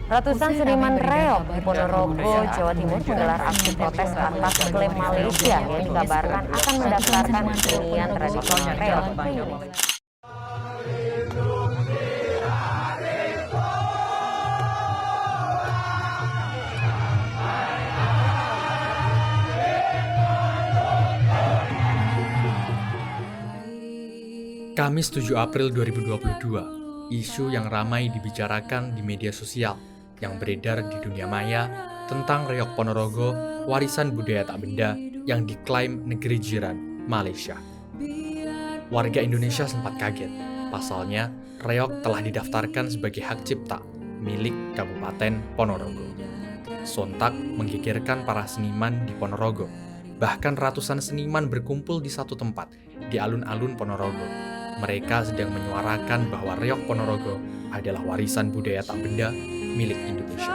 Ratusan seniman reog di Ponorogo, Jawa Timur menggelar aksi protes atas klaim Malaysia yang dikabarkan akan mendaftarkan kesenian tradisional reog ke Indonesia. Kamis 7 April 2022, isu yang ramai dibicarakan di media sosial yang beredar di dunia maya tentang reog Ponorogo, warisan budaya tak benda yang diklaim negeri jiran, Malaysia. Warga Indonesia sempat kaget, pasalnya reog telah didaftarkan sebagai hak cipta milik Kabupaten Ponorogo. Sontak menggegerkan para seniman di Ponorogo. Bahkan ratusan seniman berkumpul di satu tempat, di alun-alun Ponorogo. Mereka sedang menyuarakan bahwa reog Ponorogo adalah warisan budaya tak benda milik Indonesia.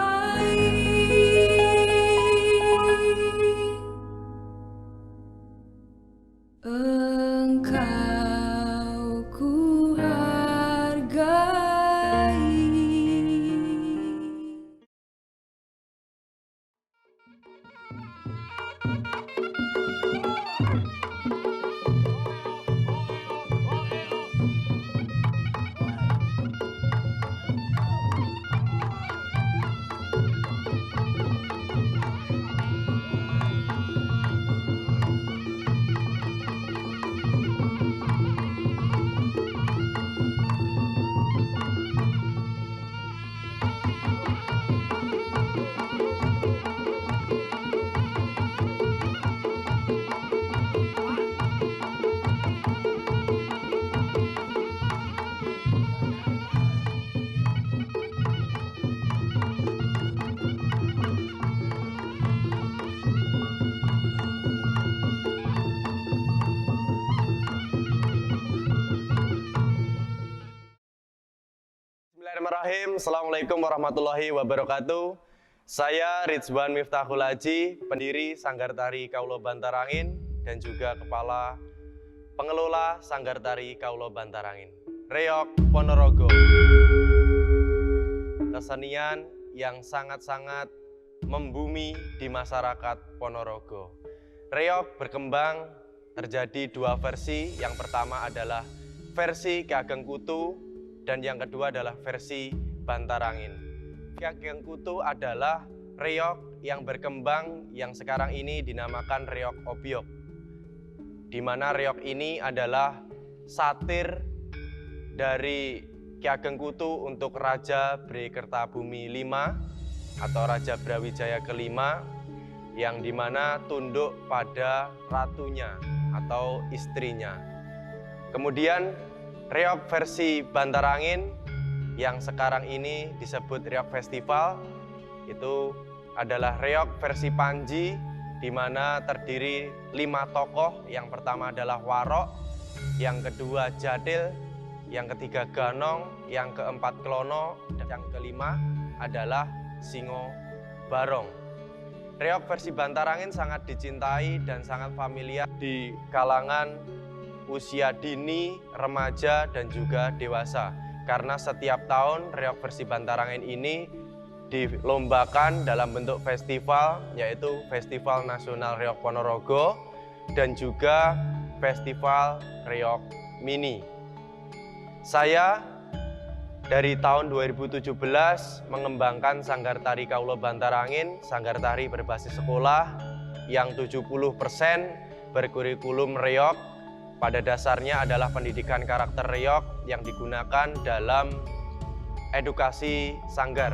Engkau ku hargai. Bismillahirrahmanirrahim. Assalamualaikum warahmatullahi wabarakatuh. Saya Ridwan Miftahul Haji, pendiri Sanggar Tari Kaulo Bantarangin dan juga Kepala Pengelola Sanggar Tari Kaulo Bantarangin. Reog Ponorogo. Kesenian yang sangat-sangat membumi di masyarakat Ponorogo. Reog berkembang terjadi dua versi. Yang pertama adalah versi Ki Ageng Kutu dan yang kedua adalah versi Bantarangin. Ki Ageng Kutu adalah reog yang berkembang yang sekarang ini dinamakan reog obyok. Di mana reog ini adalah satir dari Ki Ageng Kutu untuk Raja Bhre-Kertabumi V atau Raja Brawijaya ke-5 yang dimana tunduk pada ratunya atau istrinya. Kemudian reog versi Bantarangin yang sekarang ini disebut reog festival itu adalah reog versi Panji di mana terdiri 5 tokoh. Yang pertama adalah Warok, yang kedua Jadil, yang ketiga Ganong, yang keempat Klono, dan yang kelima adalah Singo Barong. Reog versi Bantarangin sangat dicintai dan sangat familiar di kalangan usia dini, remaja, dan juga dewasa. Karena setiap tahun reog versi Bantarangin ini dilombakan dalam bentuk festival, yaitu Festival Nasional Reog Ponorogo dan juga Festival Reog Mini. Saya dari tahun 2017 mengembangkan Sanggar Tari Kaulo Bantarangin, sanggar tari berbasis sekolah yang 70% berkurikulum reog. Pada dasarnya adalah pendidikan karakter reog yang digunakan dalam edukasi sanggar.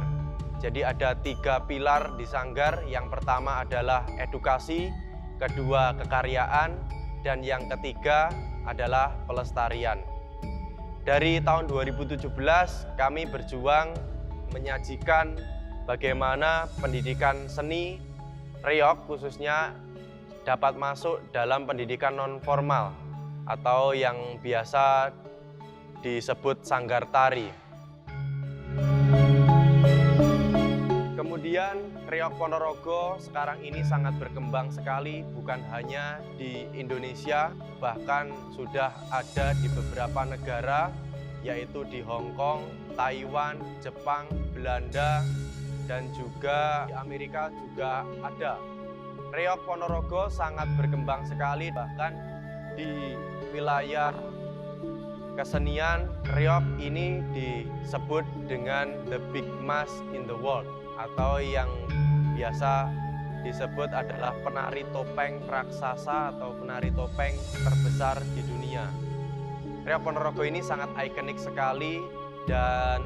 Jadi ada 3 pilar di sanggar. Yang pertama adalah edukasi, kedua kekaryaan, dan yang ketiga adalah pelestarian. Dari tahun 2017 kami berjuang menyajikan bagaimana pendidikan seni reog khususnya dapat masuk dalam pendidikan non-formal atau yang biasa disebut sanggar tari. Kemudian reog Ponorogo sekarang ini sangat berkembang sekali, bukan hanya di Indonesia, bahkan sudah ada di beberapa negara, yaitu di Hong Kong, Taiwan, Jepang, Belanda, dan juga di Amerika juga ada. Reog Ponorogo sangat berkembang sekali, bahkan di wilayah kesenian reog ini disebut dengan the big mask in the world, atau yang biasa disebut adalah penari topeng raksasa atau penari topeng terbesar di dunia. Reog Ponorogo ini sangat ikonik sekali, dan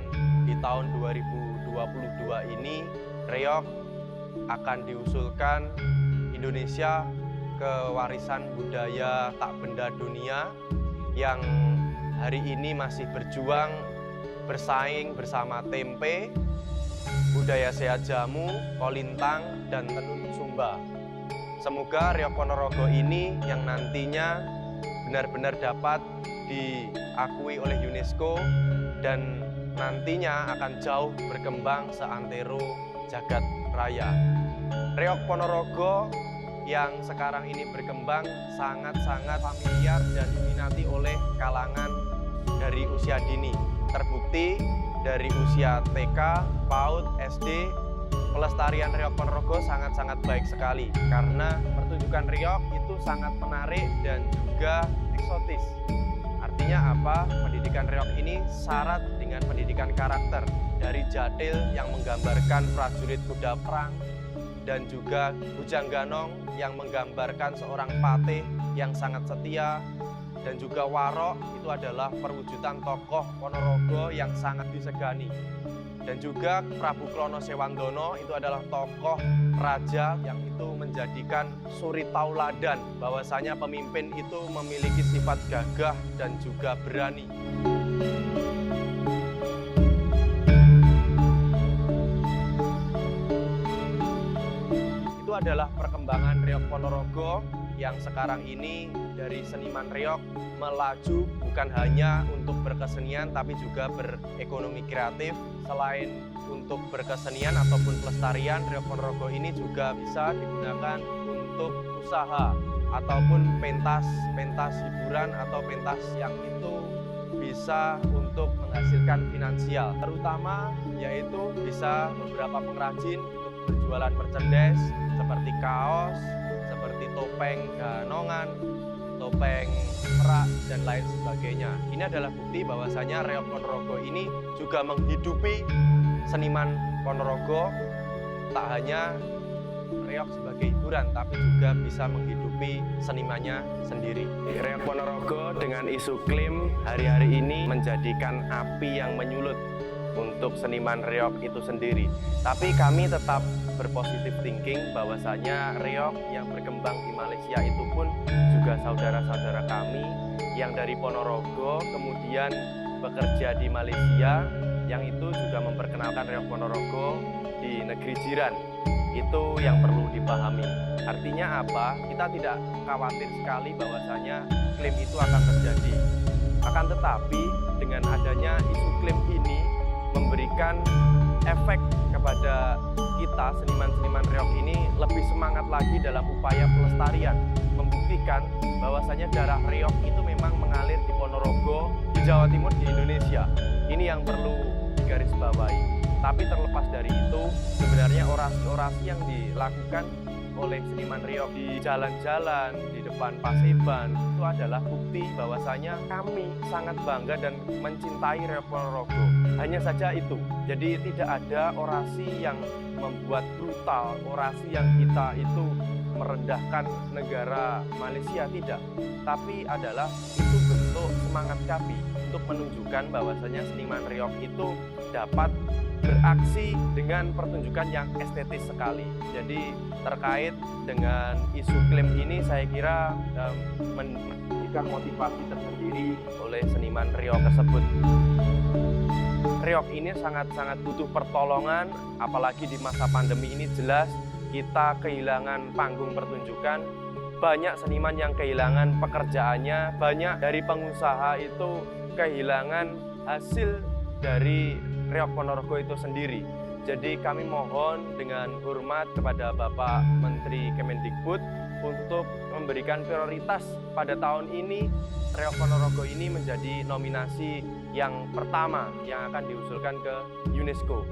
di tahun 2022 ini reog akan diusulkan Indonesia ke warisan budaya tak benda dunia yang hari ini masih berjuang bersaing bersama tempe, budaya sehat jamu, kolintang, dan tenun sumba. Semoga reog Ponorogo ini yang nantinya benar-benar dapat diakui oleh UNESCO dan nantinya akan jauh berkembang seantero jagat raya. Reog Ponorogo yang sekarang ini berkembang sangat-sangat familiar dan diminati oleh kalangan dari usia dini. Terbukti dari usia TK, PAUD, SD, pelestarian reog Ponorogo sangat-sangat baik sekali karena pertunjukan reog itu sangat menarik dan juga eksotis. Artinya apa? Pendidikan reog ini syarat dengan pendidikan karakter, dari jatil yang menggambarkan prajurit kuda perang dan juga bujang ganong yang menggambarkan seorang patih yang sangat setia, dan juga warok itu adalah perwujudan tokoh Ponorogo yang sangat disegani. Dan juga Prabu Klono Sewandono itu adalah tokoh raja yang itu menjadikan suri tauladan bahwasanya pemimpin itu memiliki sifat gagah dan juga berani. Itu adalah perkembangan reog Ponorogo yang sekarang ini dari seniman reog melaju bukan hanya untuk berkesenian tapi juga berekonomi kreatif. Selain untuk berkesenian ataupun pelestarian, reog Ponorogo ini juga bisa digunakan untuk usaha ataupun pentas hiburan atau pentas yang itu bisa untuk menghasilkan finansial, terutama yaitu bisa beberapa pengrajin untuk berjualan merchandise seperti kaos, seperti topeng ganongan, topeng merak, dan lain sebagainya. Ini adalah bukti bahwasanya reog Ponorogo ini juga menghidupi seniman Ponorogo, tak hanya reog sebagai hiburan, tapi juga bisa menghidupi senimannya sendiri. Reog Ponorogo dengan isu klaim hari-hari ini menjadikan api yang menyulut untuk seniman reog itu sendiri. Tapi kami tetap berpositif thinking bahwasanya reog yang berkembang di Malaysia itu pun juga saudara-saudara kami yang dari Ponorogo kemudian bekerja di Malaysia, yang itu juga memperkenalkan reog Ponorogo di negeri jiran. Itu yang perlu dipahami. Artinya apa? Kita tidak khawatir sekali bahwasanya klaim itu akan terjadi. Akan tetapi dengan adanya isu klaim ini memberikan efek kepada kita seniman-seniman reog ini lebih semangat lagi dalam upaya pelestarian, membuktikan bahwasanya darah reog itu memang mengalir di Ponorogo, di Jawa Timur, di Indonesia. Ini yang perlu digarisbawahi. Tapi terlepas dari itu, sebenarnya orasi-orasi yang dilakukan oleh seniman reog di jalan-jalan, di depan Paseban, itu adalah bukti bahwasanya kami sangat bangga dan mencintai reog Ponorogo. Hanya saja itu, jadi tidak ada orasi yang membuat brutal, orasi yang kita itu merendahkan negara Malaysia, tidak. Tapi adalah itu bentuk semangat kami untuk menunjukkan bahwasanya seniman reog itu dapat beraksi dengan pertunjukan yang estetis sekali. Jadi terkait dengan isu klaim ini saya kira memberikan motivasi tersendiri oleh seniman reog tersebut. Reog ini sangat-sangat butuh pertolongan, apalagi di masa pandemi ini jelas kita kehilangan panggung pertunjukan. Banyak seniman yang kehilangan pekerjaannya, banyak dari pengusaha itu kehilangan hasil dari reog Ponorogo itu sendiri. Jadi kami mohon dengan hormat kepada Bapak Menteri Kemendikbud untuk memberikan prioritas pada tahun ini. Reog Ponorogo ini menjadi nominasi yang pertama yang akan diusulkan ke UNESCO.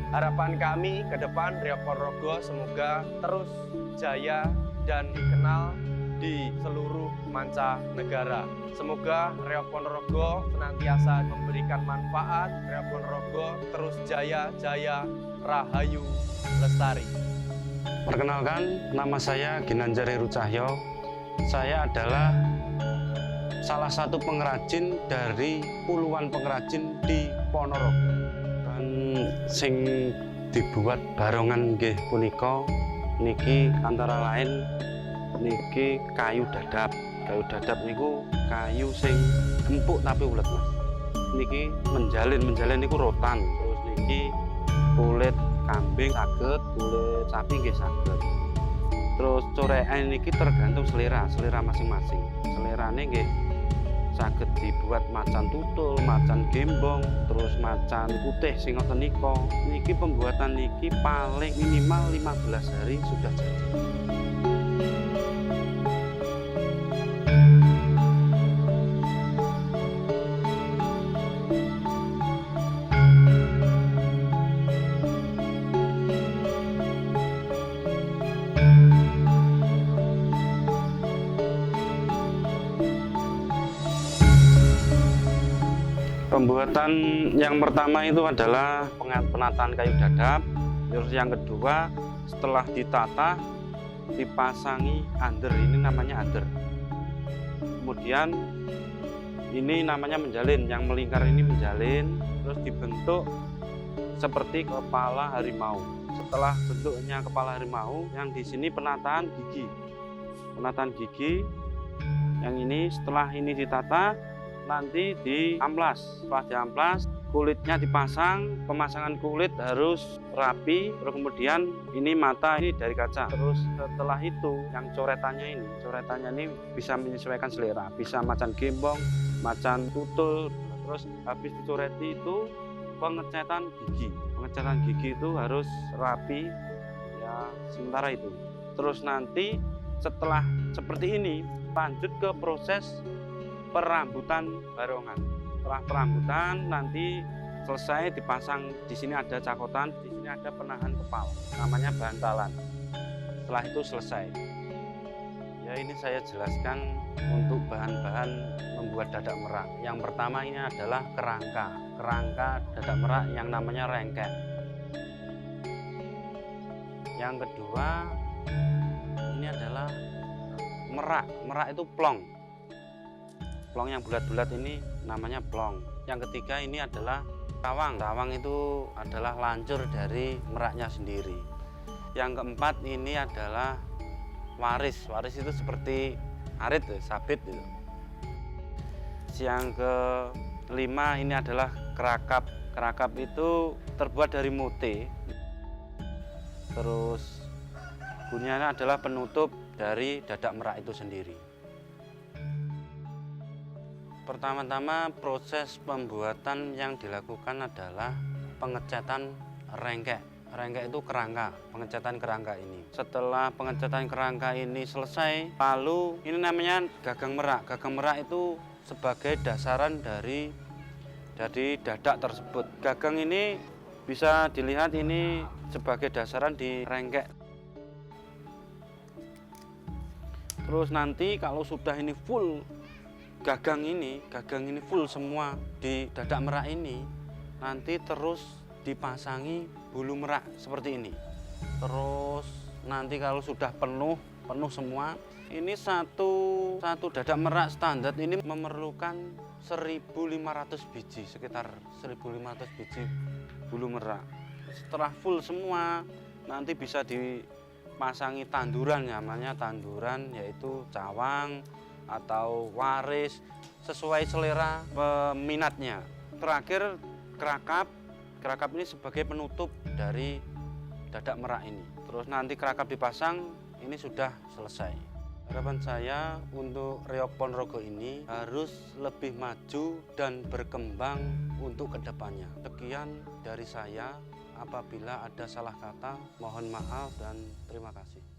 Harapan kami ke depan Reok Ponorogo semoga terus jaya dan dikenal di seluruh mancanegara. Semoga Reok Ponorogo senantiasa memberikan manfaat, Reok Ponorogo terus jaya, rahayu, lestari. Perkenalkan, nama saya Ginanjar Heru Cahyo. Saya adalah salah satu pengrajin dari puluhan pengrajin di Ponorogo. Dan sing dibuat barongan nggih punika niki antara lain niki kayu dadap. Kayu dadap niku kayu sing empuk tapi ulet, Mas. Niki menjalin niku rotan. Terus niki kulit kambing saged, kulit sapi nggih saged. Terus corekan niki tergantung selera masing-masing. Selerane nggih saged dibuat macan tutul, macan gembong, terus macan putih sing ngoten nika. Niki pembuatan niki paling minimal 15 hari sudah jadi. Pembuatan yang pertama itu adalah penataan kayu dadap. Terus yang kedua, setelah ditata dipasangi under, ini namanya under. Kemudian ini namanya menjalin, yang melingkar ini menjalin, terus dibentuk seperti kepala harimau. Setelah bentuknya kepala harimau, yang di sini penataan gigi. Penataan gigi yang ini setelah ini ditata nanti diamplas. Setelah diamplas, kulitnya dipasang. Pemasangan kulit harus rapi. Terus kemudian ini mata ini dari kaca. Terus setelah itu yang coretannya ini bisa menyesuaikan selera. Bisa macan gembong, macan tutul. Terus habis dicoreti itu pengecatan gigi. Pengecatan gigi itu harus rapi. Ya sementara itu. Terus nanti setelah seperti ini lanjut ke proses perambutan barongan. Setelah perambutan nanti selesai dipasang, di sini ada cakotan, di sini ada penahan kepala, namanya bantalan. Setelah itu selesai. Ya ini saya jelaskan untuk bahan-bahan membuat dadak merak. Yang pertama ini adalah kerangka dadak merak yang namanya rengkek. Yang kedua ini adalah merak itu plong. Plong yang bulat-bulat ini namanya plong. Yang ketiga ini adalah tawang. Tawang itu adalah lancur dari meraknya sendiri. Yang keempat ini adalah waris. Waris itu seperti arit, sabit gitu. Yang kelima ini adalah kerakap. Kerakap itu terbuat dari mote. Terus gunanya adalah penutup dari dadak merak itu sendiri. Pertama-tama proses pembuatan yang dilakukan adalah pengecatan rengkek. Rengkek itu kerangka, pengecatan kerangka ini. Setelah pengecatan kerangka ini selesai, lalu ini namanya gagang merak. Gagang merak itu sebagai dasaran dari dadak tersebut. Gagang ini bisa dilihat ini sebagai dasaran di rengkek. Terus nanti kalau sudah ini full gagang ini full semua di dadak merak ini, nanti terus dipasangi bulu merak seperti ini. Terus nanti kalau sudah penuh semua, ini satu dadak merak standar ini memerlukan 1.500 biji, sekitar 1.500 biji bulu merak. Setelah full semua, nanti bisa dipasangi tanduran, namanya tanduran, yaitu cawang atau waris sesuai selera peminatnya. Terakhir kerakap ini sebagai penutup dari dadak merak ini. Terus nanti kerakap dipasang, ini sudah selesai. Harapan saya untuk Reok Ponorogo ini harus lebih maju dan berkembang untuk kedepannya. Sekian dari saya. Apabila ada salah kata, mohon maaf dan terima kasih.